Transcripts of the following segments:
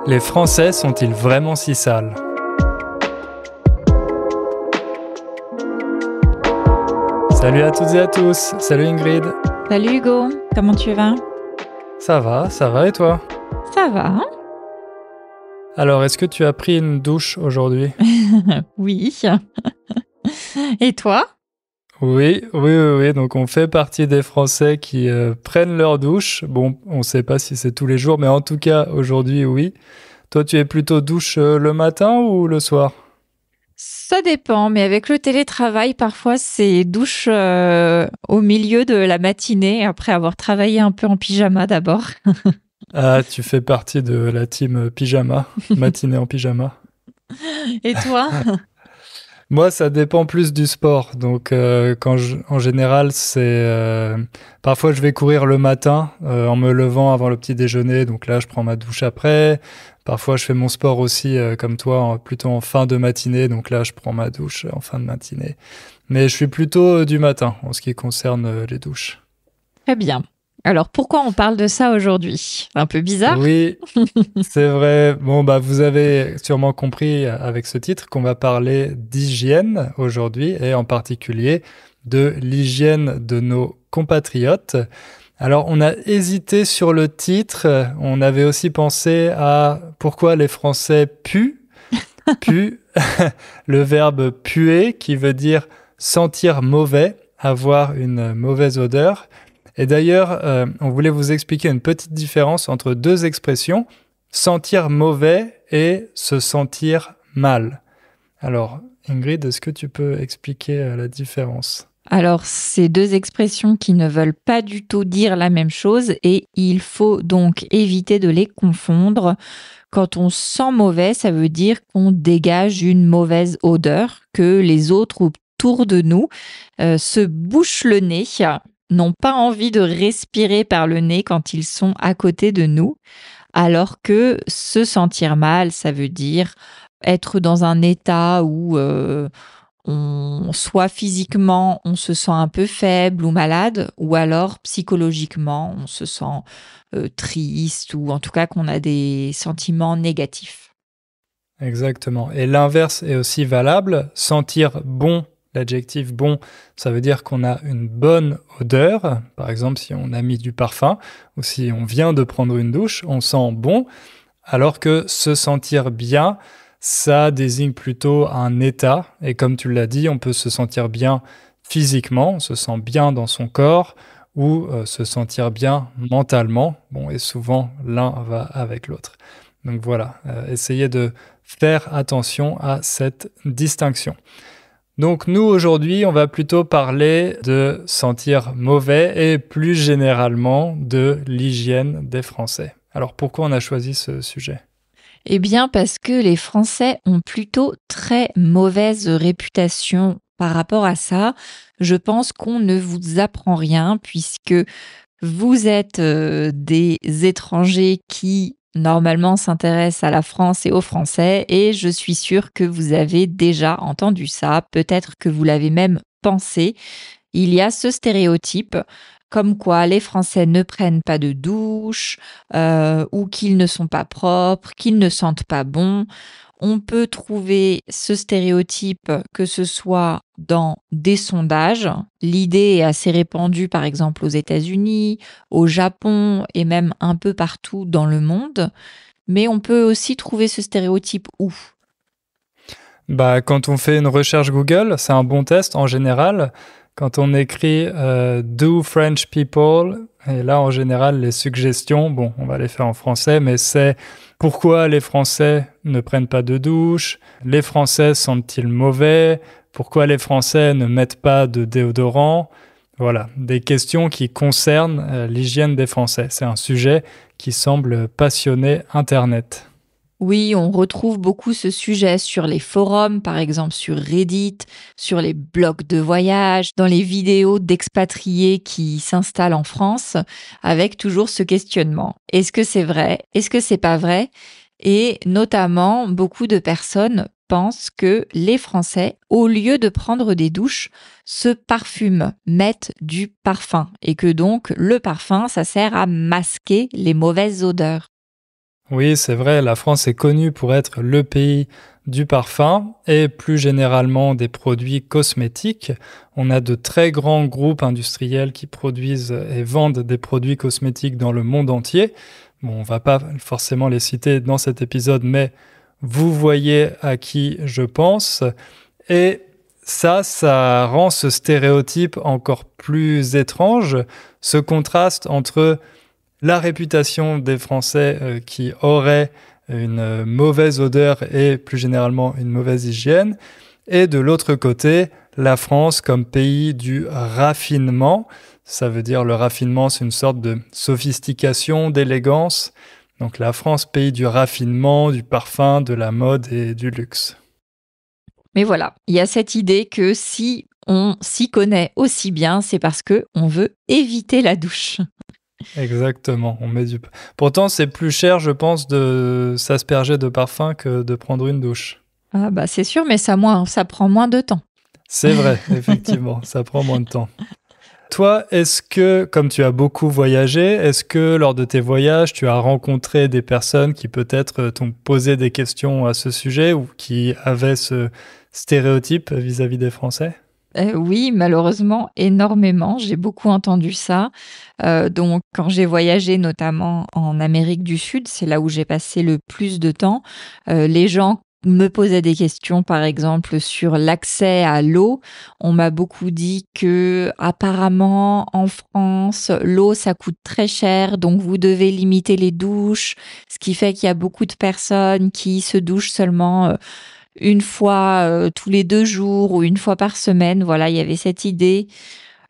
Les Français sont-ils vraiment si sales? Salut à toutes et à tous, salut Ingrid. Salut Hugo, comment tu vas? Ça va et toi? Ça va, hein? Alors, est-ce que tu as pris une douche aujourd'hui? Oui. Et toi? Oui, donc on fait partie des Français qui prennent leur douche. Bon, on ne sait pas si c'est tous les jours, mais en tout cas, aujourd'hui, oui. Toi, tu es plutôt douche le matin ou le soir? Ça dépend, mais avec le télétravail, parfois c'est douche au milieu de la matinée, après avoir travaillé un peu en pyjama d'abord. Ah, tu fais partie de la team pyjama, matinée en pyjama. Et toi? Moi, ça dépend plus du sport. Donc, en général, parfois je vais courir le matin en me levant avant le petit déjeuner. Donc là, je prends ma douche après. Parfois, je fais mon sport aussi, comme toi, plutôt en fin de matinée. Donc là, je prends ma douche en fin de matinée. Mais je suis plutôt du matin en ce qui concerne les douches. Très bien. Alors pourquoi on parle de ça aujourd'hui? Un peu bizarre? Oui, c'est vrai. Bon, bah, vous avez sûrement compris avec ce titre qu'on va parler d'hygiène aujourd'hui et en particulier de l'hygiène de nos compatriotes. Alors, on a hésité sur le titre. On avait aussi pensé à pourquoi les Français puent. Puent, le verbe puer qui veut dire sentir mauvais, avoir une mauvaise odeur. Et d'ailleurs, on voulait vous expliquer une petite différence entre deux expressions, sentir mauvais et se sentir mal. Alors, Ingrid, est-ce que tu peux expliquer la différence? Alors, c'est deux expressions qui ne veulent pas du tout dire la même chose et il faut donc éviter de les confondre. Quand on sent mauvais, ça veut dire qu'on dégage une mauvaise odeur, que les autres autour de nous se bouchent le nez, n'ont pas envie de respirer par le nez quand ils sont à côté de nous, alors que se sentir mal, ça veut dire être dans un état où soit physiquement on se sent un peu faible ou malade, ou alors psychologiquement on se sent triste, ou en tout cas qu'on a des sentiments négatifs. Exactement. Et l'inverse est aussi valable. Sentir bon, l'adjectif bon, ça veut dire qu'on a une bonne odeur. Par exemple, si on a mis du parfum ou si on vient de prendre une douche, on sent bon. Alors que se sentir bien, ça désigne plutôt un état. Et comme tu l'as dit, on peut se sentir bien physiquement, on se sent bien dans son corps, ou se sentir bien mentalement. Bon, et souvent, l'un va avec l'autre. Donc voilà, essayez de faire attention à cette distinction. Donc nous, aujourd'hui, on va plutôt parler de sentir mauvais et plus généralement de l'hygiène des Français. Alors pourquoi on a choisi ce sujet? Eh bien parce que les Français ont plutôt très mauvaise réputation par rapport à ça. Je pense qu'on ne vous apprend rien puisque vous êtes des étrangers qui normalement s'intéressent à la France et aux Français, et je suis sûre que vous avez déjà entendu ça, peut-être que vous l'avez même pensé. Il y a ce stéréotype comme quoi les Français ne prennent pas de douche, ou qu'ils ne sont pas propres, qu'ils ne sentent pas bon. On peut trouver ce stéréotype que ce soit dans des sondages. L'idée est assez répandue par exemple aux États-Unis, au Japon et même un peu partout dans le monde. Mais on peut aussi trouver ce stéréotype où? Bah, quand on fait une recherche Google, c'est un bon test en général. Quand on écrit Do French people, et là en général les suggestions, bon, on va les faire en français, mais c'est pourquoi les Français ne prennent pas de douche, les Français sentent-ils mauvais, pourquoi les Français ne mettent pas de déodorant. Voilà, des questions qui concernent l'hygiène des Français. C'est un sujet qui semble passionner Internet. Oui, on retrouve beaucoup ce sujet sur les forums, par exemple sur Reddit, sur les blogs de voyage, dans les vidéos d'expatriés qui s'installent en France, avec toujours ce questionnement. Est-ce que c'est vrai? Est-ce que c'est pas vrai? Et notamment, beaucoup de personnes pensent que les Français, au lieu de prendre des douches, se parfument, mettent du parfum, et que donc le parfum, ça sert à masquer les mauvaises odeurs. Oui, c'est vrai, la France est connue pour être le pays du parfum et plus généralement des produits cosmétiques. On a de très grands groupes industriels qui produisent et vendent des produits cosmétiques dans le monde entier. Bon, on va pas forcément les citer dans cet épisode, mais vous voyez à qui je pense. Et ça rend ce stéréotype encore plus étrange, ce contraste entre la réputation des Français qui auraient une mauvaise odeur et plus généralement une mauvaise hygiène, et de l'autre côté, la France comme pays du raffinement. Ça veut dire le raffinement, c'est une sorte de sophistication, d'élégance. Donc la France, pays du raffinement, du parfum, de la mode et du luxe. Mais voilà, il y a cette idée que si on s'y connaît aussi bien, c'est parce que on veut éviter la douche. Exactement. Pourtant, c'est plus cher, je pense, de s'asperger de parfum que de prendre une douche. Ah bah c'est sûr, mais ça prend moins de temps. C'est vrai, effectivement, ça prend moins de temps. Toi, est-ce que, comme tu as beaucoup voyagé, est-ce que lors de tes voyages, tu as rencontré des personnes qui peut-être t'ont posé des questions à ce sujet ou qui avaient ce stéréotype vis-à-vis des Français? Oui, malheureusement, énormément. J'ai beaucoup entendu ça. Donc quand j'ai voyagé, notamment en Amérique du Sud, c'est là où j'ai passé le plus de temps, les gens me posaient des questions, par exemple, sur l'accès à l'eau. On m'a beaucoup dit que, apparemment, en France, l'eau, ça coûte très cher, donc vous devez limiter les douches, ce qui fait qu'il y a beaucoup de personnes qui se douchent seulement, une fois tous les 2 jours ou une fois par semaine. Voilà, il y avait cette idée.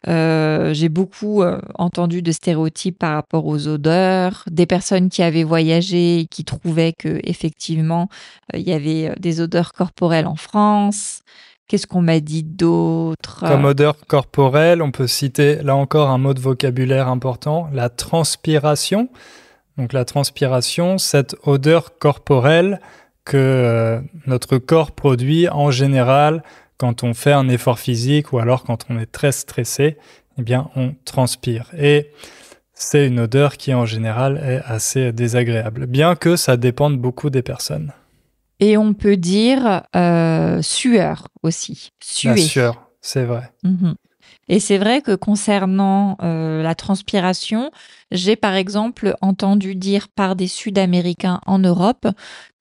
J'ai beaucoup entendu de stéréotypes par rapport aux odeurs, des personnes qui avaient voyagé et qui trouvaient que effectivement il y avait des odeurs corporelles en France. Qu'est-ce qu'on m'a dit d'autre? Comme odeur corporelle, on peut citer là encore un mot de vocabulaire important, la transpiration. Donc la transpiration, cette odeur corporelle que notre corps produit en général quand on fait un effort physique ou alors quand on est très stressé, eh bien on transpire. Et c'est une odeur qui en général est assez désagréable, bien que ça dépende beaucoup des personnes. Et on peut dire sueur aussi, La suer. sueur, c'est vrai. Mhm. Et c'est vrai que concernant la transpiration, j'ai par exemple entendu dire par des Sud-Américains en Europe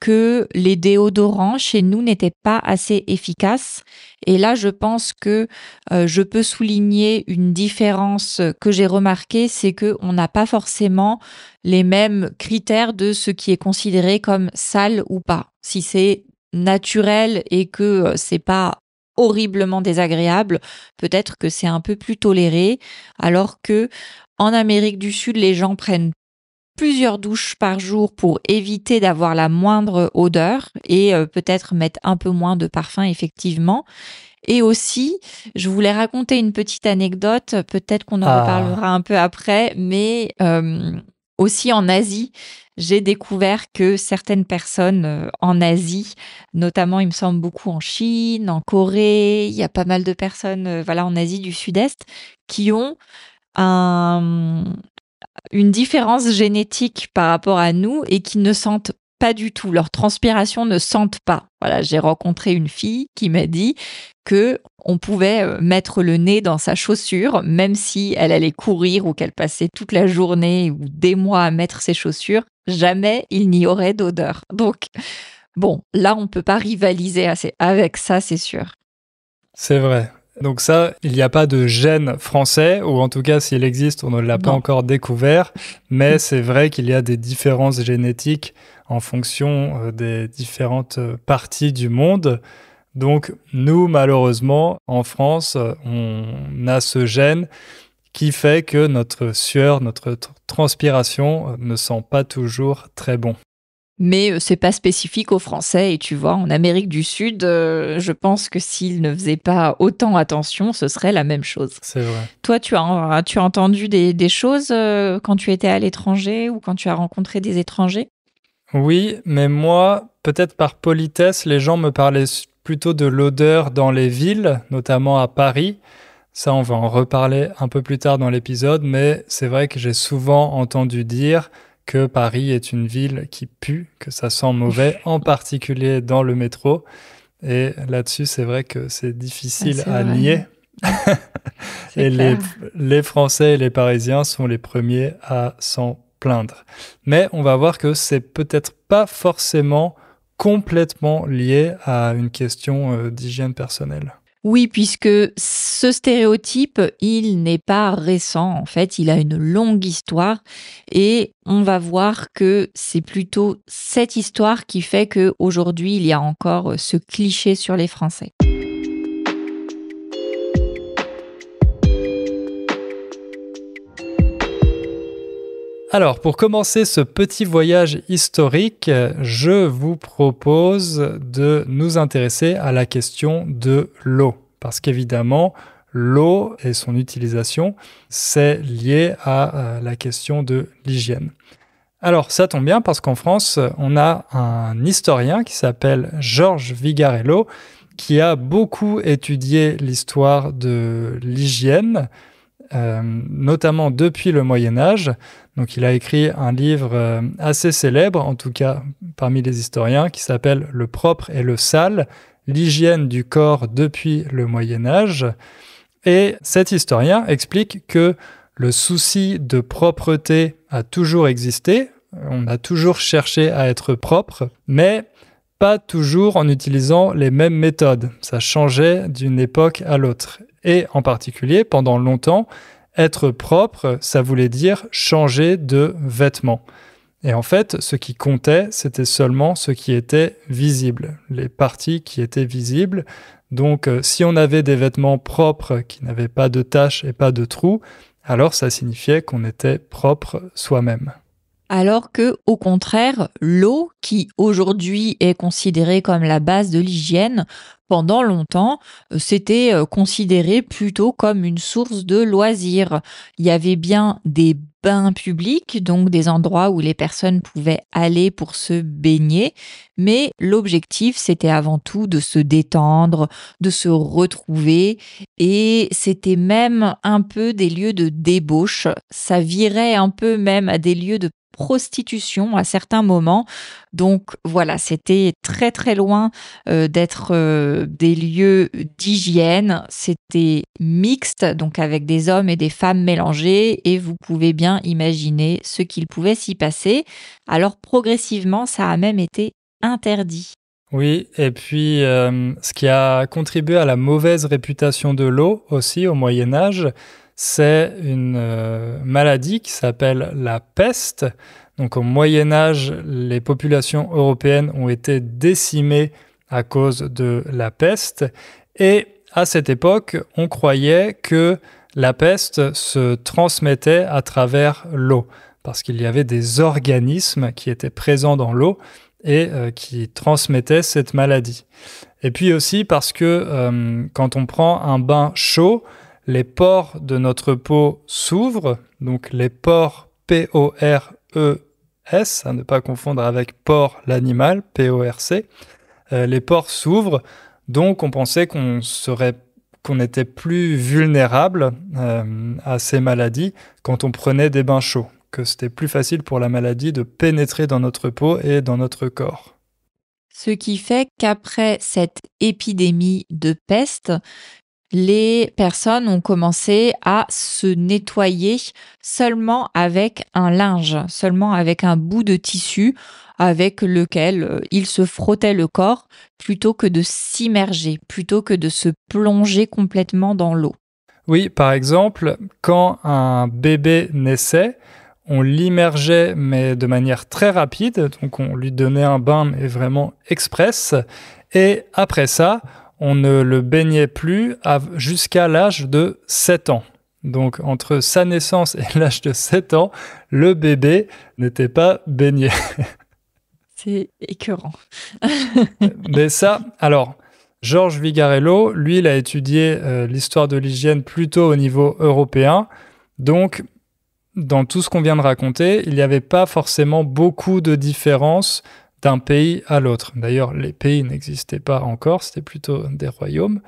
que les déodorants chez nous n'étaient pas assez efficaces. Et là, je pense que je peux souligner une différence que j'ai remarquée, c'est qu'on n'a pas forcément les mêmes critères de ce qui est considéré comme sale ou pas. Si c'est naturel et que c'est pas horriblement désagréable, peut-être que c'est un peu plus toléré, alors que en Amérique du Sud, les gens prennent plusieurs douches par jour pour éviter d'avoir la moindre odeur et peut-être mettre un peu moins de parfum, effectivement. Et aussi, je voulais raconter une petite anecdote, peut-être qu'on en Ah, reparlera un peu après, mais aussi en Asie, j'ai découvert que certaines personnes en Asie, notamment il me semble beaucoup en Chine, en Corée, il y a pas mal de personnes voilà, en Asie du Sud-Est qui ont un, une différence génétique par rapport à nous et qui ne sentent pas du tout, leur transpiration ne sentent pas. Voilà, j'ai rencontré une fille qui m'a dit que on pouvait mettre le nez dans sa chaussure, même si elle allait courir ou qu'elle passait toute la journée ou des mois à mettre ses chaussures, jamais il n'y aurait d'odeur. Donc, bon, là, on peut pas rivaliser avec ça, c'est sûr. c'est vrai. Donc ça, il n'y a pas de gène français, ou en tout cas s'il existe, on ne l'a pas Non. encore découvert, mais c'est vrai qu'il y a des différences génétiques en fonction des différentes parties du monde. Donc nous, malheureusement, en France, on a ce gène qui fait que notre sueur, notre transpiration ne sent pas toujours très bon. Mais c'est pas spécifique aux Français et tu vois, en Amérique du Sud, je pense que s'ils ne faisaient pas autant attention, ce serait la même chose. C'est vrai. Toi, tu as entendu des choses quand tu étais à l'étranger ou quand tu as rencontré des étrangers? Oui, mais moi, peut-être par politesse, les gens me parlaient plutôt de l'odeur dans les villes, notamment à Paris. Ça, on va en reparler un peu plus tard dans l'épisode, mais c'est vrai que j'ai souvent entendu dire que Paris est une ville qui pue, que ça sent mauvais, en particulier dans le métro. Et là-dessus, c'est vrai que c'est difficile à nier. Et les Français et les Parisiens sont les premiers à s'en plaindre. Mais on va voir que c'est peut-être pas forcément complètement lié à une question d'hygiène personnelle. Oui, puisque ce stéréotype, il n'est pas récent. En fait, il a une longue histoire et on va voir que c'est plutôt cette histoire qui fait qu'aujourd'hui, il y a encore ce cliché sur les Français. Alors, pour commencer ce petit voyage historique, je vous propose de nous intéresser à la question de l'eau. Parce qu'évidemment, l'eau et son utilisation, c'est lié à la question de l'hygiène. Alors, ça tombe bien parce qu'en France, on a un historien qui s'appelle Georges Vigarello, qui a beaucoup étudié l'histoire de l'hygiène, notamment depuis le Moyen-Âge. Donc, il a écrit un livre assez célèbre, en tout cas parmi les historiens, qui s'appelle « Le propre et le sale, l'hygiène du corps depuis le Moyen-Âge ». Et cet historien explique que le souci de propreté a toujours existé. On a toujours cherché à être propre, mais pas toujours en utilisant les mêmes méthodes. Ça changeait d'une époque à l'autre. Et en particulier, pendant longtemps, être propre, ça voulait dire changer de vêtements. Et en fait, ce qui comptait, c'était seulement ce qui était visible, les parties qui étaient visibles. Donc, si on avait des vêtements propres qui n'avaient pas de taches et pas de trous, alors ça signifiait qu'on était propre soi-même. Alors que, au contraire, l'eau, qui aujourd'hui est considérée comme la base de l'hygiène, pendant longtemps, c'était considéré plutôt comme une source de loisirs. Il y avait bien des bains publics, donc des endroits où les personnes pouvaient aller pour se baigner, mais l'objectif, c'était avant tout de se détendre, de se retrouver, et c'était même un peu des lieux de débauche. Ça virait un peu même à des lieux de prostitution à certains moments. Donc voilà, c'était très très loin d'être des lieux d'hygiène. C'était mixte, donc avec des hommes et des femmes mélangés, et vous pouvez bien imaginer ce qu'il pouvait s'y passer. Alors progressivement, ça a même été interdit. Oui, et puis ce qui a contribué à la mauvaise réputation de l'eau aussi au Moyen Âge, c'est une maladie qui s'appelle la peste. Donc au Moyen Âge, les populations européennes ont été décimées à cause de la peste. Et à cette époque, on croyait que la peste se transmettait à travers l'eau, parce qu'il y avait des organismes qui étaient présents dans l'eau et qui transmettaient cette maladie. Et puis aussi parce que quand on prend un bain chaud, les pores de notre peau s'ouvrent, donc les pores P-O-R-E-S, à ne pas confondre avec porc l'animal, P-O-R-C. Les pores s'ouvrent, donc on pensait qu'on était plus vulnérable à ces maladies quand on prenait des bains chauds, que c'était plus facile pour la maladie de pénétrer dans notre peau et dans notre corps. Ce qui fait qu'après cette épidémie de peste, les personnes ont commencé à se nettoyer seulement avec un linge, seulement avec un bout de tissu avec lequel ils se frottaient le corps plutôt que de s'immerger, plutôt que de se plonger complètement dans l'eau. Oui, par exemple, quand un bébé naissait, on l'immergeait, mais de manière très rapide, donc on lui donnait un bain, mais vraiment express, et après ça, on ne le baignait plus jusqu'à l'âge de 7 ans. Donc entre sa naissance et l'âge de 7 ans, le bébé n'était pas baigné. C'est écœurant. Mais ça, alors, Georges Vigarello, lui, il a étudié l'histoire de l'hygiène plutôt au niveau européen. Donc, dans tout ce qu'on vient de raconter, il n'y avait pas forcément beaucoup de différences d'un pays à l'autre. D'ailleurs, les pays n'existaient pas encore, c'était plutôt des royaumes.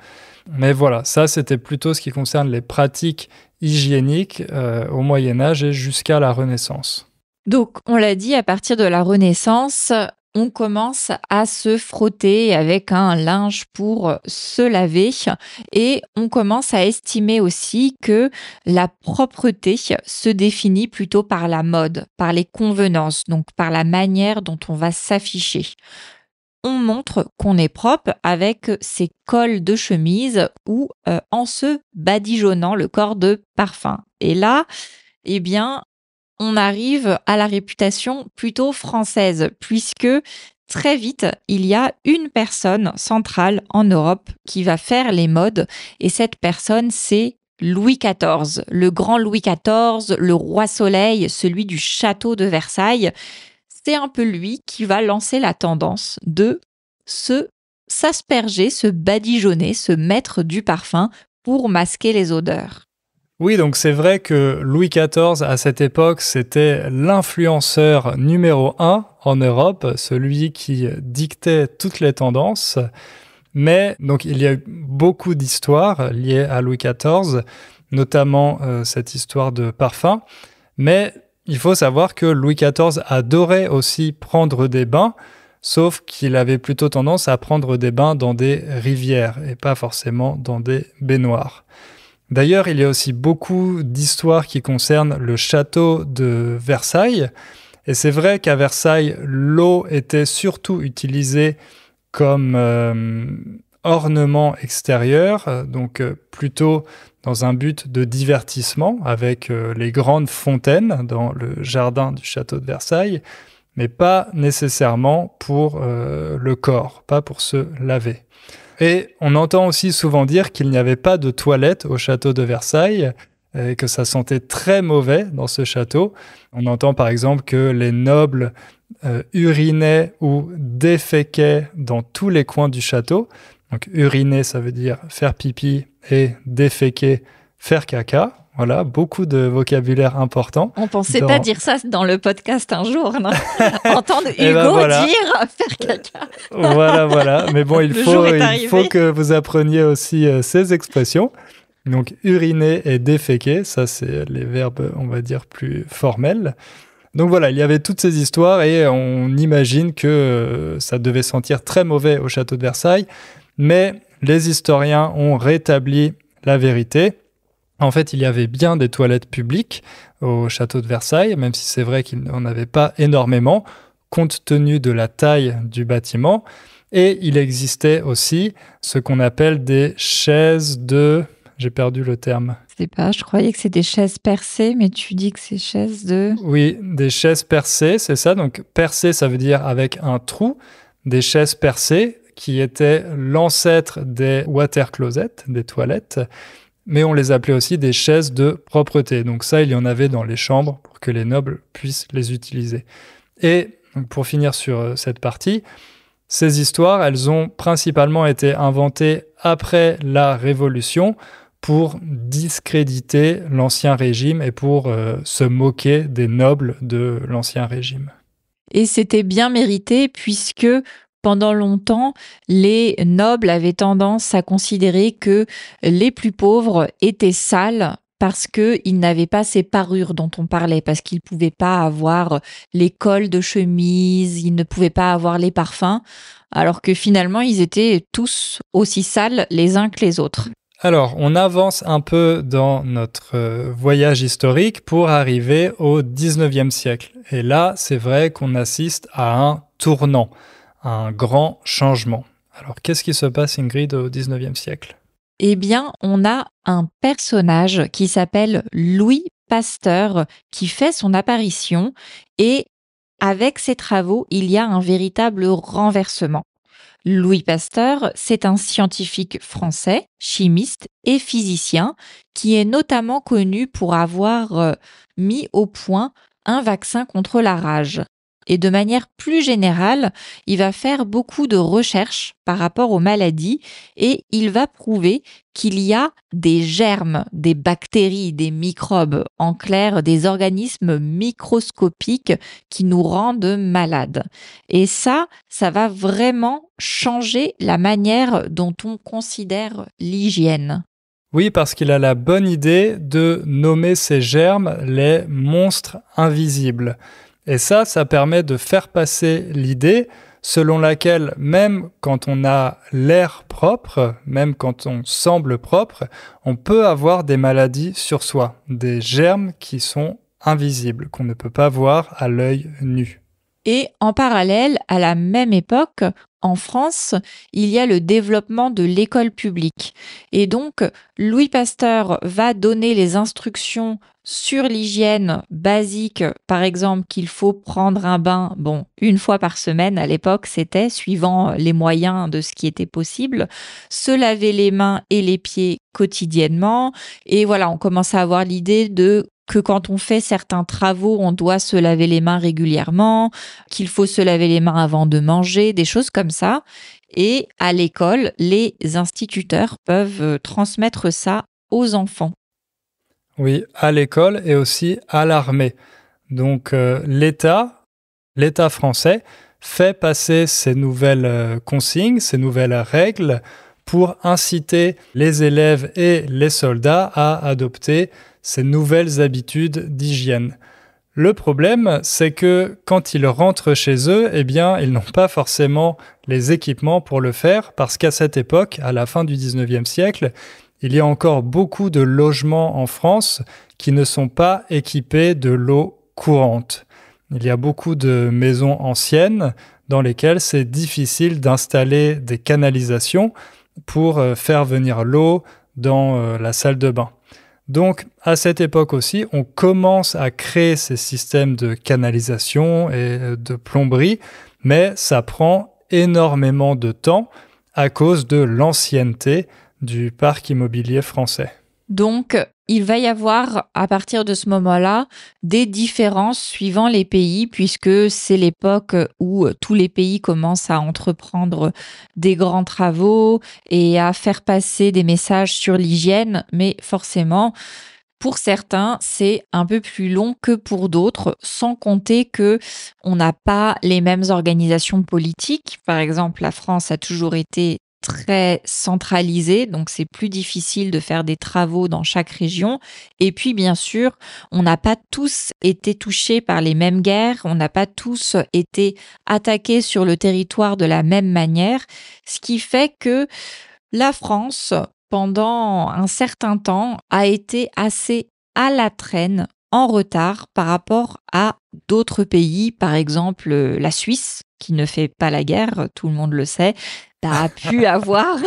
Mais voilà, ça c'était plutôt ce qui concerne les pratiques hygiéniques au Moyen-Âge et jusqu'à la Renaissance. Donc, on l'a dit, à partir de la Renaissance, on commence à se frotter avec un linge pour se laver et on commence à estimer aussi que la propreté se définit plutôt par la mode, par les convenances, donc par la manière dont on va s'afficher. On montre qu'on est propre avec ses cols de chemise ou en se badigeonnant le corps de parfum. Et là, eh bien, on arrive à la réputation plutôt française, puisque très vite, il y a une personne centrale en Europe qui va faire les modes, et cette personne, c'est Louis XIV, le grand Louis XIV, le roi soleil, celui du château de Versailles. C'est un peu lui qui va lancer la tendance de s'asperger, se badigeonner, se mettre du parfum pour masquer les odeurs. Oui, donc c'est vrai que Louis XIV, à cette époque, c'était l'influenceur numéro 1 en Europe, celui qui dictait toutes les tendances. Mais donc il y a eu beaucoup d'histoires liées à Louis XIV, notamment cette histoire de parfum. Mais il faut savoir que Louis XIV adorait aussi prendre des bains, sauf qu'il avait plutôt tendance à prendre des bains dans des rivières et pas forcément dans des baignoires. D'ailleurs, il y a aussi beaucoup d'histoires qui concernent le château de Versailles. Et c'est vrai qu'à Versailles, l'eau était surtout utilisée comme ornement extérieur, donc plutôt dans un but de divertissement avec les grandes fontaines dans le jardin du château de Versailles, mais pas nécessairement pour le corps, pas pour se laver. Et on entend aussi souvent dire qu'il n'y avait pas de toilettes au château de Versailles et que ça sentait très mauvais dans ce château. On entend par exemple que les nobles urinaient ou déféquaient dans tous les coins du château. Donc uriner, ça veut dire faire pipi, et déféquer, faire caca. Voilà, beaucoup de vocabulaire important. On pensait pas dire ça dans le podcast un jour, non? Entendre Hugo voilà. dire faire caca. Voilà. Mais bon, il faut que vous appreniez aussi ces expressions. Donc uriner et déféquer, ça c'est les verbes, on va dire, plus formels. Donc voilà, il y avait toutes ces histoires et on imagine que ça devait sentir très mauvais au château de Versailles. Mais les historiens ont rétabli la vérité. En fait, il y avait bien des toilettes publiques au château de Versailles, même si c'est vrai qu'il n'en avait pas énormément, compte tenu de la taille du bâtiment. Et il existait aussi ce qu'on appelle des chaises de... J'ai perdu le terme. Je croyais que c'était des chaises percées, mais tu dis que c'est chaises de... Oui, des chaises percées, c'est ça. Donc percées, ça veut dire avec un trou. Des chaises percées qui étaient l'ancêtre des water closets, des toilettes. Mais on les appelait aussi des chaises de propreté. Donc ça, il y en avait dans les chambres pour que les nobles puissent les utiliser. Et donc pour finir sur cette partie, ces histoires, elles ont principalement été inventées après la Révolution pour discréditer l'Ancien Régime et pour se moquer des nobles de l'Ancien Régime. Et c'était bien mérité puisque pendant longtemps, les nobles avaient tendance à considérer que les plus pauvres étaient sales parce qu'ils n'avaient pas ces parures dont on parlait, parce qu'ils ne pouvaient pas avoir les cols de chemise, ils ne pouvaient pas avoir les parfums, alors que finalement, ils étaient tous aussi sales les uns que les autres. Alors, on avance un peu dans notre voyage historique pour arriver au 19e siècle. Et là, c'est vrai qu'on assiste à un tournant, un grand changement. Alors, qu'est-ce qui se passe, Ingrid, au 19e siècle ? Eh bien, on a un personnage qui s'appelle Louis Pasteur qui fait son apparition et avec ses travaux, il y a un véritable renversement. Louis Pasteur, c'est un scientifique français, chimiste et physicien qui est notamment connu pour avoir mis au point un vaccin contre la rage. Et de manière plus générale, il va faire beaucoup de recherches par rapport aux maladies et il va prouver qu'il y a des germes, des bactéries, des microbes, en clair, des organismes microscopiques qui nous rendent malades. Et ça va vraiment changer la manière dont on considère l'hygiène. Oui, parce qu'il a la bonne idée de nommer ces germes les monstres invisibles. Et ça permet de faire passer l'idée selon laquelle même quand on a l'air propre, même quand on semble propre, on peut avoir des maladies sur soi, des germes qui sont invisibles, qu'on ne peut pas voir à l'œil nu. Et en parallèle, à la même époque, en France, il y a le développement de l'école publique. Et donc, Louis Pasteur va donner les instructions sur l'hygiène basique, par exemple qu'il faut prendre un bain, une fois par semaine à l'époque, c'était suivant les moyens de ce qui était possible, se laver les mains et les pieds quotidiennement. Et voilà, on commence à avoir l'idée de que quand on fait certains travaux, on doit se laver les mains régulièrement, qu'il faut se laver les mains avant de manger, des choses comme ça. Et à l'école, les instituteurs peuvent transmettre ça aux enfants. Oui, à l'école et aussi à l'armée. Donc l'État français fait passer ces nouvelles consignes, ces nouvelles règles pour inciter les élèves et les soldats à adopter ces nouvelles habitudes d'hygiène. Le problème, c'est que quand ils rentrent chez eux, eh bien, ils n'ont pas forcément les équipements pour le faire parce qu'à cette époque, à la fin du 19e siècle, il y a encore beaucoup de logements en France qui ne sont pas équipés de l'eau courante. Il y a beaucoup de maisons anciennes dans lesquelles c'est difficile d'installer des canalisations pour faire venir l'eau dans la salle de bain. Donc, à cette époque aussi, on commence à créer ces systèmes de canalisation et de plomberie, mais ça prend énormément de temps à cause de l'ancienneté du parc immobilier français. Donc, il va y avoir, à partir de ce moment-là, des différences suivant les pays, puisque c'est l'époque où tous les pays commencent à entreprendre des grands travaux et à faire passer des messages sur l'hygiène, mais forcément, pour certains, c'est un peu plus long que pour d'autres, sans compter que on n'a pas les mêmes organisations politiques. Par exemple, la France a toujours été très centralisée, donc c'est plus difficile de faire des travaux dans chaque région. Et puis, bien sûr, on n'a pas tous été touchés par les mêmes guerres, on n'a pas tous été attaqués sur le territoire de la même manière, ce qui fait que la France, pendant un certain temps, a été assez à la traîne, en retard par rapport à d'autres pays, par exemple la Suisse, qui ne fait pas la guerre, tout le monde le sait, a pu avoir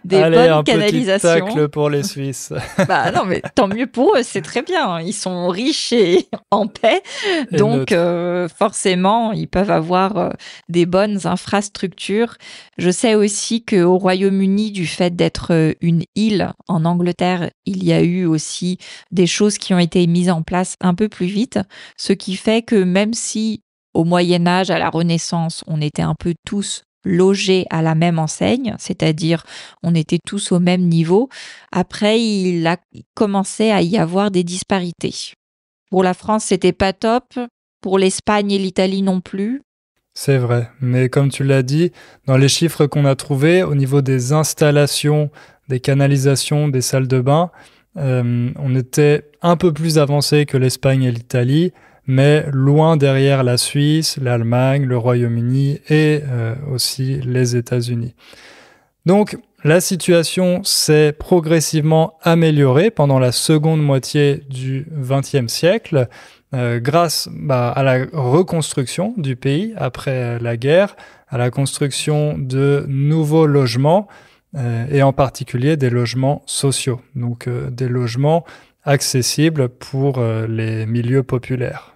des Allez, bonnes un canalisations. petit tacle pour les Suisses. Bah non, mais tant mieux pour eux, c'est très bien. Ils sont riches et en paix, Et donc forcément, ils peuvent avoir des bonnes infrastructures. Je sais aussi qu'au Royaume-Uni, du fait d'être une île en Angleterre, il y a eu aussi des choses qui ont été mises en place un peu plus vite, ce qui fait que même si au Moyen Âge, à la Renaissance, on était un peu tous logés à la même enseigne, c'est-à-dire on était tous au même niveau. Après, il a commencé à y avoir des disparités. Pour la France, c'était pas top. Pour l'Espagne et l'Italie non plus. c'est vrai, mais comme tu l'as dit, dans les chiffres qu'on a trouvés, au niveau des installations, des canalisations, des salles de bain, on était un peu plus avancé que l'Espagne et l'Italie, mais loin derrière la Suisse, l'Allemagne, le Royaume-Uni et aussi les États-Unis. Donc, la situation s'est progressivement améliorée pendant la seconde moitié du XXe siècle grâce à la reconstruction du pays après la guerre, à la construction de nouveaux logements et en particulier des logements sociaux, donc des logements accessibles pour les milieux populaires.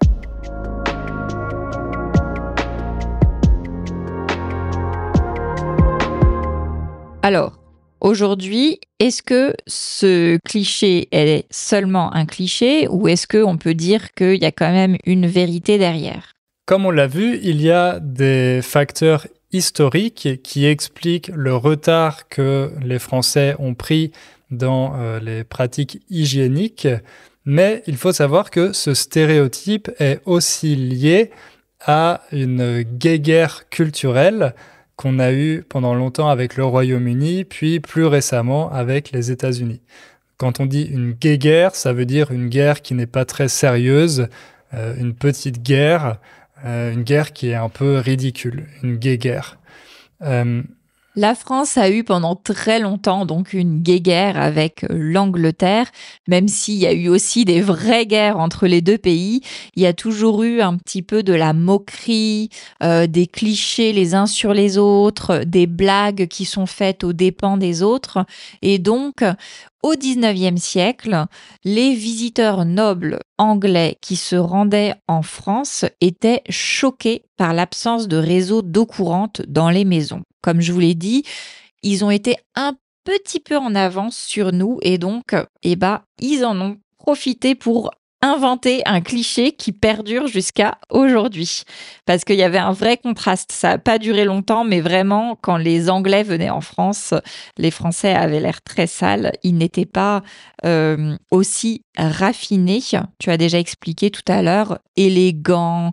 Alors, aujourd'hui, est-ce que ce cliché est seulement un cliché ou est-ce qu'on peut dire qu'il y a quand même une vérité derrière ? Comme on l'a vu, il y a des facteurs historiques qui expliquent le retard que les Français ont pris dans les pratiques hygiéniques, mais il faut savoir que ce stéréotype est aussi lié à une guéguerre culturelle qu'on a eue pendant longtemps avec le Royaume-Uni, puis plus récemment avec les États-Unis. Quand on dit une guéguerre, ça veut dire une guerre qui n'est pas très sérieuse, une petite guerre, une guerre qui est un peu ridicule, une guéguerre. La France a eu pendant très longtemps donc une guéguerre avec l'Angleterre, même s'il y a eu aussi des vraies guerres entre les deux pays. Il y a toujours eu un petit peu de la moquerie, des clichés les uns sur les autres, des blagues qui sont faites aux dépens des autres. Et donc, au XIXe siècle, les visiteurs nobles anglais qui se rendaient en France étaient choqués par l'absence de réseau d'eau courante dans les maisons. Comme je vous l'ai dit, ils ont été un petit peu en avance sur nous et donc, ils en ont profité pour inventer un cliché qui perdure jusqu'à aujourd'hui. Parce qu'il y avait un vrai contraste. Ça n'a pas duré longtemps, mais vraiment, quand les Anglais venaient en France, les Français avaient l'air très sales. Ils n'étaient pas aussi raffinés. Tu as déjà expliqué tout à l'heure, élégants,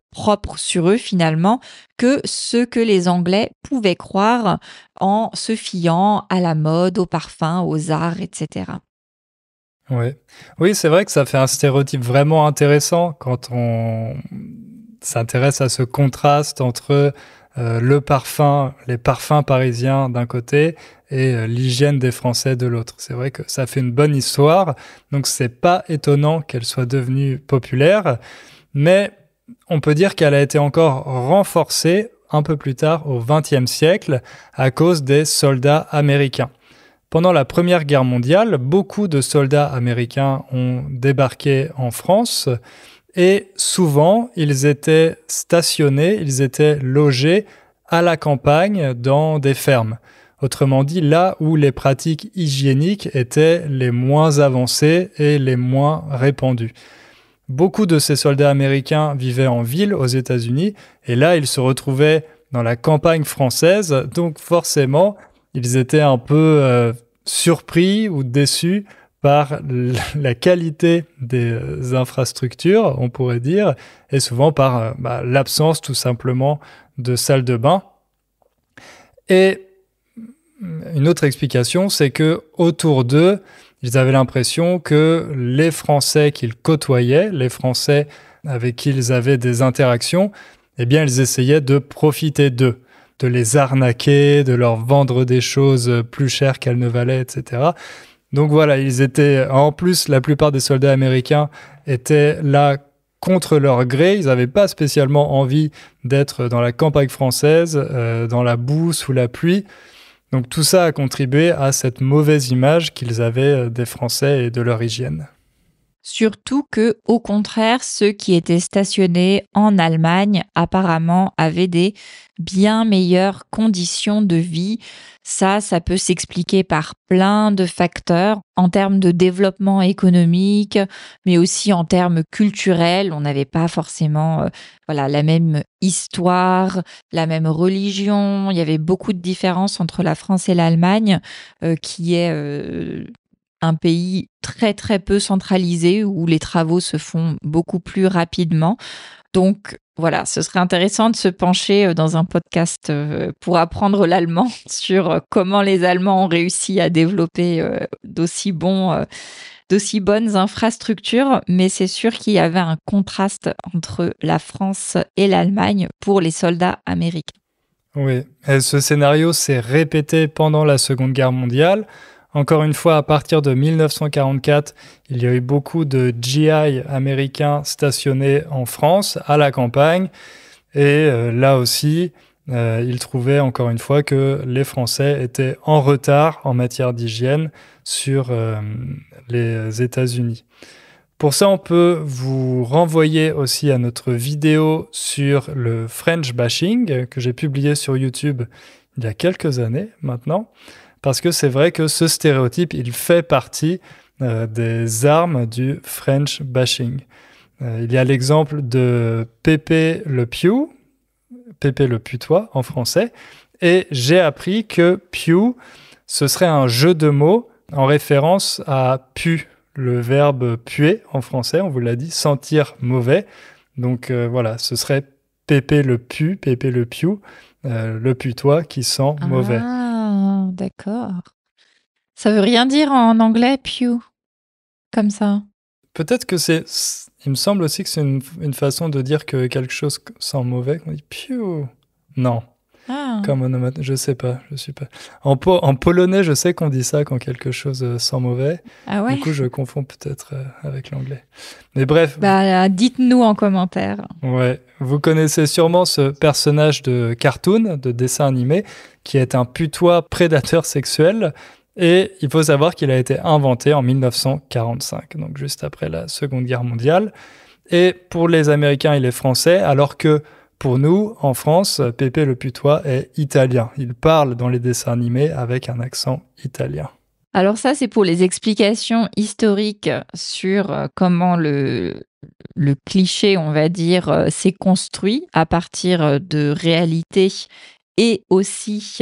propres sur eux finalement, que ce que les Anglais pouvaient croire en se fiant à la mode, au parfum, aux arts, etc. Ouais. Oui, c'est vrai que ça fait un stéréotype vraiment intéressant quand on s'intéresse à ce contraste entre le parfum, les parfums parisiens d'un côté et l'hygiène des Français de l'autre. C'est vrai que ça fait une bonne histoire, donc c'est pas étonnant qu'elle soit devenue populaire, mais on peut dire qu'elle a été encore renforcée un peu plus tard au XXe siècle à cause des soldats américains. Pendant la Première Guerre mondiale, beaucoup de soldats américains ont débarqué en France et souvent ils étaient stationnés, ils étaient logés à la campagne dans des fermes. Autrement dit, là où les pratiques hygiéniques étaient les moins avancées et les moins répandues. Beaucoup de ces soldats américains vivaient en ville aux États-Unis et là ils se retrouvaient dans la campagne française, donc forcément ils étaient un peu surpris ou déçus par la qualité des infrastructures, on pourrait dire, et souvent par l'absence tout simplement de salle de bain. Et une autre explication, c'est que autour d'eux, ils avaient l'impression que les Français qu'ils côtoyaient, les Français avec qui ils avaient des interactions, eh bien, ils essayaient de profiter d'eux, de les arnaquer, de leur vendre des choses plus chères qu'elles ne valaient, etc. Donc voilà, ils étaient, en plus, la plupart des soldats américains étaient là contre leur gré. Ils n'avaient pas spécialement envie d'être dans la campagne française, dans la boue, sous la pluie. Donc tout ça a contribué à cette mauvaise image qu'ils avaient des Français et de leur hygiène. Surtout que, au contraire, ceux qui étaient stationnés en Allemagne, apparemment, avaient des bien meilleures conditions de vie. Ça peut s'expliquer par plein de facteurs en termes de développement économique, mais aussi en termes culturels. On n'avait pas forcément la même histoire, la même religion. Il y avait beaucoup de différences entre la France et l'Allemagne, qui est un pays très très peu centralisé où les travaux se font beaucoup plus rapidement. Donc voilà, ce serait intéressant de se pencher dans un podcast pour apprendre l'allemand sur comment les Allemands ont réussi à développer d'aussi bonnes infrastructures. Mais c'est sûr qu'il y avait un contraste entre la France et l'Allemagne pour les soldats américains. Oui, et ce scénario s'est répété pendant la Seconde Guerre mondiale. Encore une fois, à partir de 1944, il y a eu beaucoup de GI américains stationnés en France, à la campagne. Et là aussi, ils trouvaient encore une fois que les Français étaient en retard en matière d'hygiène sur les États-Unis. Pour ça, on peut vous renvoyer aussi à notre vidéo sur le French bashing que j'ai publié sur YouTube il y a quelques années maintenant. Parce que c'est vrai que ce stéréotype, il fait partie des armes du French bashing. Il y a l'exemple de Pépé Le Pew, Pépé le putois en français, et j'ai appris que Pew, ce serait un jeu de mots en référence à pu, le verbe puer en français, on vous l'a dit, sentir mauvais. Donc voilà, ce serait Pépé le Pew, Pépé le Pew, le putois qui sent mauvais. Ah, d'accord. Ça veut rien dire en anglais, pew, comme ça. Peut-être que Il me semble aussi que c'est une façon de dire que quelque chose sent mauvais. On dit piou. Non, Ah, comme onomatope, je sais pas, je suis pas. En polonais, je sais qu'on dit ça quand quelque chose sent mauvais. ah Du ouais? coup, je confonds peut-être avec l'anglais. Mais bref, Bah, dites-nous en commentaire. ouais, vous connaissez sûrement ce personnage de cartoon, de dessin animé, qui est un putois prédateur sexuel. Et il faut savoir qu'il a été inventé en 1945, donc juste après la Seconde Guerre mondiale. Et pour les Américains et les Français, alors que pour nous, en France, Pépé le putois est italien. Il parle dans les dessins animés avec un accent italien. Alors ça, c'est pour les explications historiques sur comment le cliché, on va dire, s'est construit à partir de réalités et aussi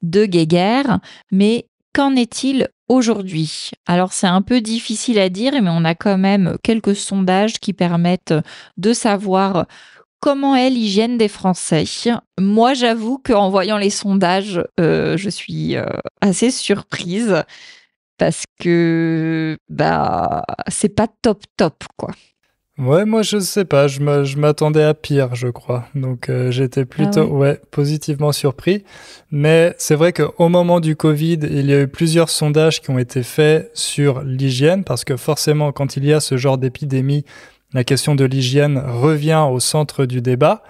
de guéguerre. Mais qu'en est-il aujourd'hui? Alors c'est un peu difficile à dire, mais on a quand même quelques sondages qui permettent de savoir comment est l'hygiène des Français. Moi, j'avoue qu'en voyant les sondages, je suis assez surprise parce que bah c'est pas top top quoi. Ouais, moi je sais pas, je m'attendais à pire, je crois. Donc j'étais Ah plutôt ouais? ouais, positivement surpris. Mais c'est vrai qu'au moment du Covid, il y a eu plusieurs sondages qui ont été faits sur l'hygiène, parce que forcément, quand il y a ce genre d'épidémie, la question de l'hygiène revient au centre du débat.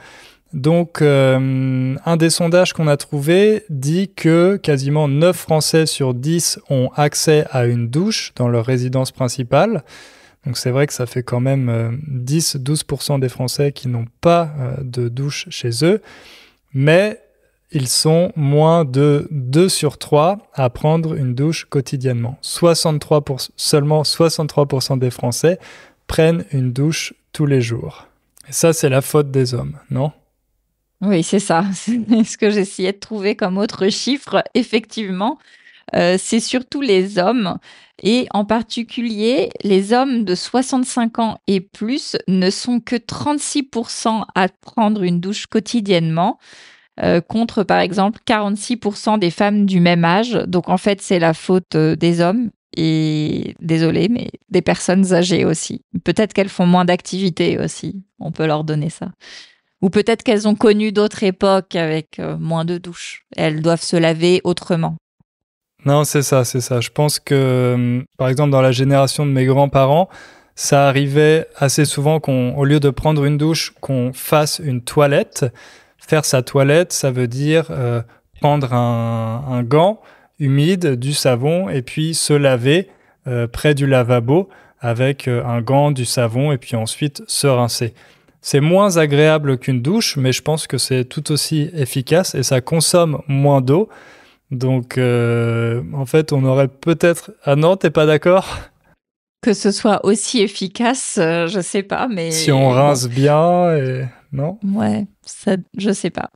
Donc, un des sondages qu'on a trouvé dit que quasiment 9 Français sur 10 ont accès à une douche dans leur résidence principale. Donc c'est vrai que ça fait quand même 10-12% des Français qui n'ont pas de douche chez eux, mais ils sont moins de 2 sur 3 à prendre une douche quotidiennement. Seulement 63% des Français prennent une douche tous les jours. Et ça, c'est la faute des hommes, non? Oui, c'est ça. C'est ce que j'essayais de trouver comme autre chiffre. Effectivement, c'est surtout les hommes et en particulier les hommes de 65 ans et plus ne sont que 36% à prendre une douche quotidiennement, contre par exemple 46% des femmes du même âge. Donc en fait, c'est la faute des hommes et désolé, mais des personnes âgées aussi. Peut-être qu'elles font moins d'activités aussi. On peut leur donner ça. Ou peut-être qu'elles ont connu d'autres époques avec moins de douches. Elles doivent se laver autrement. Non, c'est ça, c'est ça. Je pense que, par exemple, dans la génération de mes grands-parents, ça arrivait assez souvent qu'au lieu de prendre une douche, qu'on fasse une toilette. Faire sa toilette, ça veut dire prendre un gant humide, du savon, et puis se laver près du lavabo avec un gant, du savon, et puis ensuite se rincer. C'est moins agréable qu'une douche, mais je pense que c'est tout aussi efficace et ça consomme moins d'eau. Donc, en fait, on aurait peut-être... Ah non, t'es pas d'accord? Que ce soit aussi efficace, je sais pas, Si on mais bon, rince bien, et... non? ouais, ça, je sais pas.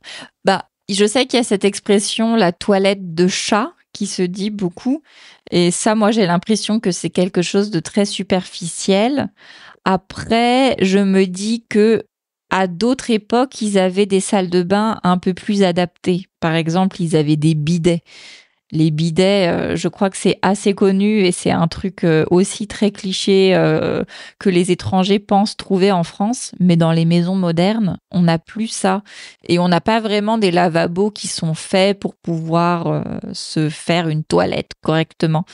Bah, je sais qu'il y a cette expression, la toilette de chat, qui se dit beaucoup. Et ça, moi, j'ai l'impression que c'est quelque chose de très superficiel. Après, je me dis que à d'autres époques, ils avaient des salles de bain un peu plus adaptées. Par exemple, ils avaient des bidets. Les bidets, je crois que c'est assez connu et c'est un truc aussi très cliché que les étrangers pensent trouver en France. Mais dans les maisons modernes, on n'a plus ça. Et on n'a pas vraiment des lavabos qui sont faits pour pouvoir se faire une toilette correctement.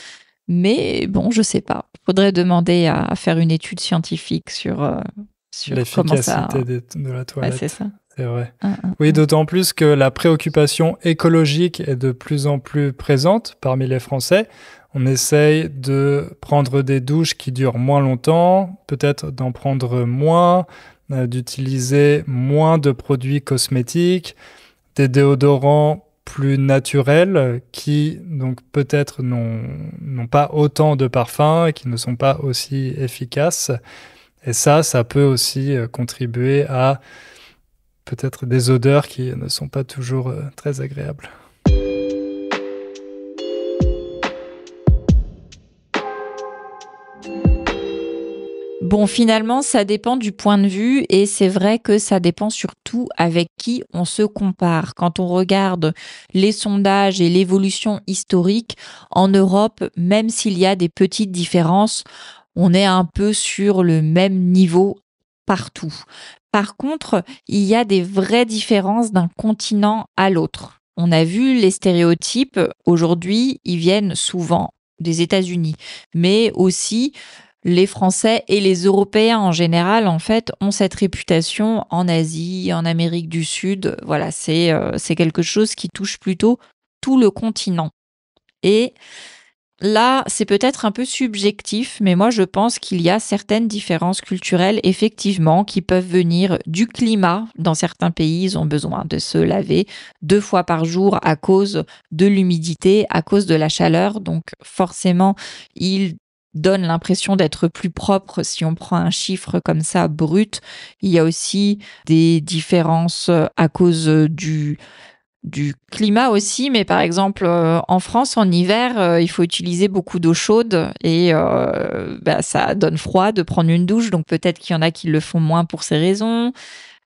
Mais bon, je sais pas. Faudrait demander à faire une étude scientifique sur comment ça. L'efficacité de la Ouais, c'est toilette, ça. c'est vrai. Hein, hein, Oui, hein. d'autant plus que la préoccupation écologique est de plus en plus présente parmi les Français. On essaye de prendre des douches qui durent moins longtemps, peut-être d'en prendre moins, d'utiliser moins de produits cosmétiques, des déodorants plus naturels qui donc peut-être n'ont pas autant de parfums et qui ne sont pas aussi efficaces. Et ça peut aussi contribuer à peut-être des odeurs qui ne sont pas toujours très agréables. Bon, finalement, ça dépend du point de vue et c'est vrai que ça dépend surtout avec qui on se compare. Quand on regarde les sondages et l'évolution historique en Europe, même s'il y a des petites différences, on est un peu sur le même niveau partout. Par contre, il y a des vraies différences d'un continent à l'autre. On a vu les stéréotypes, aujourd'hui, ils viennent souvent des États-Unis, mais aussi les Français et les Européens en général, en fait, ont cette réputation en Asie, en Amérique du Sud. Voilà, c'est quelque chose qui touche plutôt tout le continent. Et là, c'est peut-être un peu subjectif, mais moi je pense qu'il y a certaines différences culturelles, effectivement, qui peuvent venir du climat. Dans certains pays, ils ont besoin de se laver 2 fois par jour à cause de l'humidité, à cause de la chaleur. Donc forcément, ils donnent l'impression d'être plus propres si on prend un chiffre comme ça brut. Il y a aussi des différences à cause du climat aussi, mais par exemple en France en hiver, il faut utiliser beaucoup d'eau chaude et ça donne froid de prendre une douche, donc peut-être qu'il y en a qui le font moins pour ces raisons.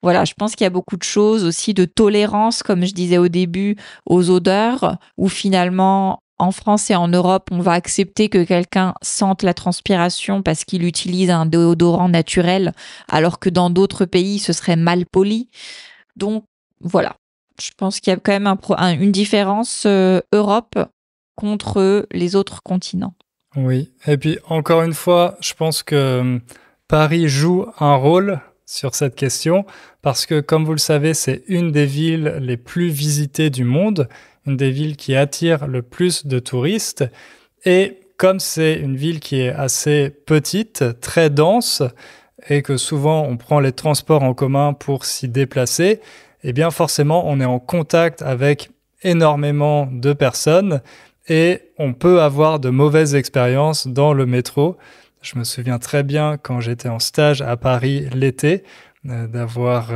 Voilà, je pense qu'il y a beaucoup de choses aussi de tolérance, comme je disais au début, aux odeurs, où finalement en France et en Europe, on va accepter que quelqu'un sente la transpiration parce qu'il utilise un déodorant naturel, alors que dans d'autres pays, ce serait mal poli. Donc voilà, je pense qu'il y a quand même une différence Europe contre les autres continents. Oui, et puis encore une fois, je pense que Paris joue un rôle sur cette question parce que, comme vous le savez, c'est une des villes les plus visitées du monde, une des villes qui attire le plus de touristes. Et comme c'est une ville qui est assez petite, très dense, et que souvent on prend les transports en commun pour s'y déplacer, eh bien forcément on est en contact avec énormément de personnes et on peut avoir de mauvaises expériences dans le métro. Je me souviens très bien quand j'étais en stage à Paris l'été, d'avoir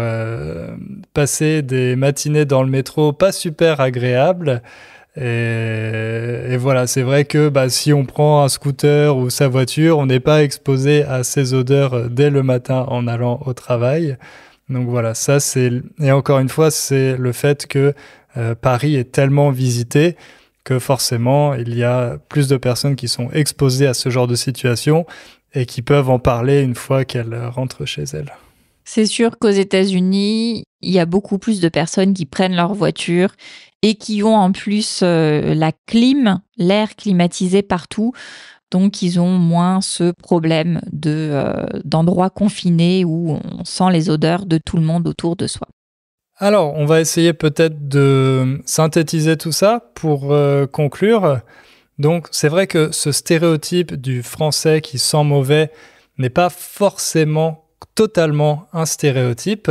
passé des matinées dans le métro pas super agréables. Et voilà, c'est vrai que si on prend un scooter ou sa voiture, on n'est pas exposé à ces odeurs dès le matin en allant au travail. Donc voilà, ça c'est... Et encore une fois, c'est le fait que Paris est tellement visité que forcément, il y a plus de personnes qui sont exposées à ce genre de situation et qui peuvent en parler une fois qu'elles rentrent chez elles. C'est sûr qu'aux États-Unis, il y a beaucoup plus de personnes qui prennent leur voiture et qui ont en plus la clim, l'air climatisé partout. Donc, ils ont moins ce problème d'endroits confinés où on sent les odeurs de tout le monde autour de soi. Alors, on va essayer peut-être de synthétiser tout ça pour conclure. Donc, c'est vrai que ce stéréotype du français qui sent mauvais n'est pas forcément totalement un stéréotype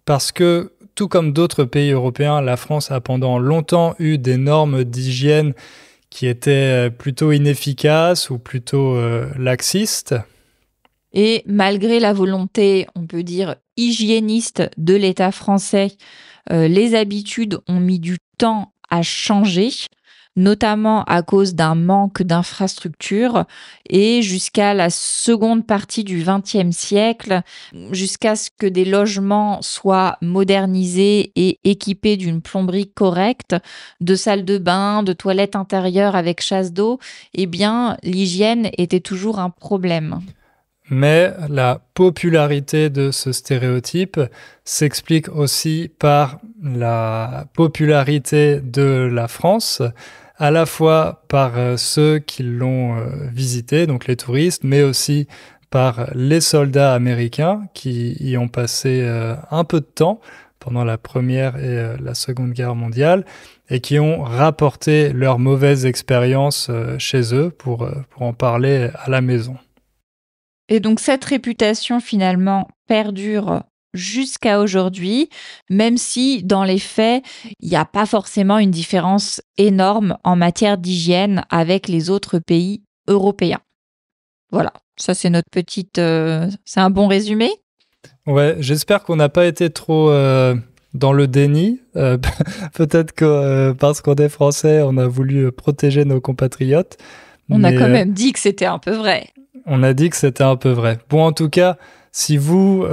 parce que, tout comme d'autres pays européens, la France a pendant longtemps eu des normes d'hygiène qui étaient plutôt inefficaces ou plutôt laxistes. Et malgré la volonté, on peut dire, hygiéniste de l'État français, les habitudes ont mis du temps à changer, notamment à cause d'un manque d'infrastructures et jusqu'à la seconde partie du XXe siècle, jusqu'à ce que des logements soient modernisés et équipés d'une plomberie correcte, de salles de bain, de toilettes intérieures avec chasse d'eau, eh bien, l'hygiène était toujours un problème. Mais la popularité de ce stéréotype s'explique aussi par la popularité de la France, à la fois par ceux qui l'ont visité, donc les touristes, mais aussi par les soldats américains qui y ont passé un peu de temps pendant la Première et la Seconde Guerre mondiale et qui ont rapporté leurs mauvaises expériences chez eux pour en parler à la maison. Et donc cette réputation finalement perdure jusqu'à aujourd'hui, même si dans les faits, il n'y a pas forcément une différence énorme en matière d'hygiène avec les autres pays européens. Voilà, ça c'est notre petite... c'est un bon résumé? Ouais, j'espère qu'on n'a pas été trop dans le déni. Peut-être que parce qu'on est français, on a voulu protéger nos compatriotes. On a quand même dit que c'était un peu vrai. On a dit que c'était un peu vrai. Bon, en tout cas, si vous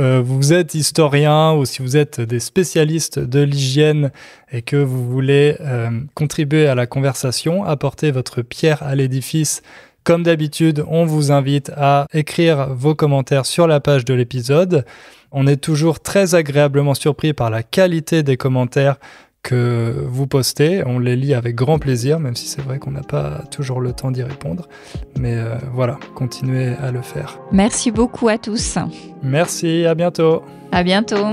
êtes historien ou si vous êtes des spécialistes de l'hygiène et que vous voulez contribuer à la conversation, apporter votre pierre à l'édifice Comme d'habitude, on vous invite à écrire vos commentaires sur la page de l'épisode. On est toujours très agréablement surpris par la qualité des commentaires que vous postez. On les lit avec grand plaisir, même si c'est vrai qu'on n'a pas toujours le temps d'y répondre. Mais voilà, continuez à le faire. Merci beaucoup à tous. Merci, à bientôt. À bientôt.